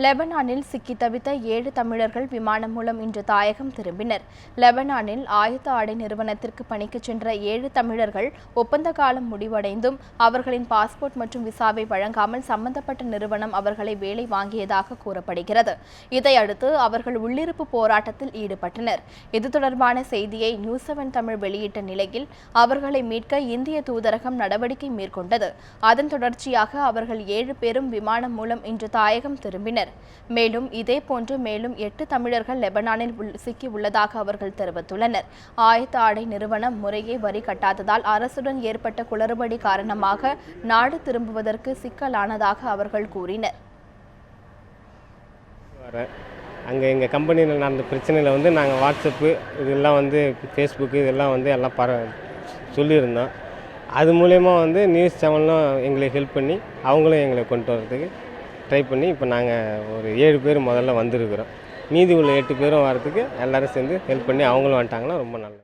லெபனானில் சிக்கி தவித்த 7 தமிழர்கள் விமானம் மூலம் இன்று தாயகம் திரும்பினர். லெபனானில் ஆயத்த ஆடை நிறுவனத்திற்கு பணிக்கு சென்ற 7 தமிழர்கள் ஒப்பந்த காலம் முடிவடைந்தும் அவர்களின் பாஸ்போர்ட் மற்றும் விசாவை வழங்காமல் சம்பந்தப்பட்ட நிறுவனம் அவர்களை வேலை வாங்கியதாக கூறப்படுகிறது. இதையடுத்து அவர்கள் உள்ளிருப்பு போராட்டத்தில் ஈடுபட்டனர். இது தொடர்பான செய்தியை நியூஸ்7 தமிழ் வெளியிட்ட நிலையில் அவர்களை மீட்க இந்திய தூதரகம் நடவடிக்கை மேற்கொண்டது. அதன் தொடர்ச்சியாக அவர்கள் 7 பேரும் விமானம் மூலம் இன்று தாயகம் திரும்பினர். மேலும் இதேபோன்று மேலும் 8 தமிழர்கள் லெபனானில் சிக்கி உள்ளதாக அவர்கள் தெரிவித்துள்ளனர். ஆயத்த ஆடை நிறுவனம் முறையே வரி கட்டாததால் அரசுடன் ஏற்பட்ட குளறுபடி காரணமாக நாடு திரும்புவதற்கு சிக்கலானதாக அவர்கள் கூறினர். அங்கே எங்கள் கம்பெனியில் நடந்த பிரச்சனையில் நாங்கள் வாட்ஸ்அப்பு இதெல்லாம் ஃபேஸ்புக்கு இதெல்லாம் எல்லாம் சொல்லியிருந்தோம். அது மூலயமா நியூஸ் சேனலும் எங்களுக்கு ஹெல்ப் பண்ணி அவங்களும் எங்களை கொண்டு வரதுக்கு ட்ரை பண்ணி இப்போ நாங்கள் ஒரு 7 பேர் முதல்ல வந்திருக்கிறோம். மீதி உள்ள 8 பேரும் வரதுக்கு எல்லோரும் சேர்ந்து ஹெல்ப் பண்ணி அவங்களும் வந்துட்டாங்கன்னா ரொம்ப நல்லது.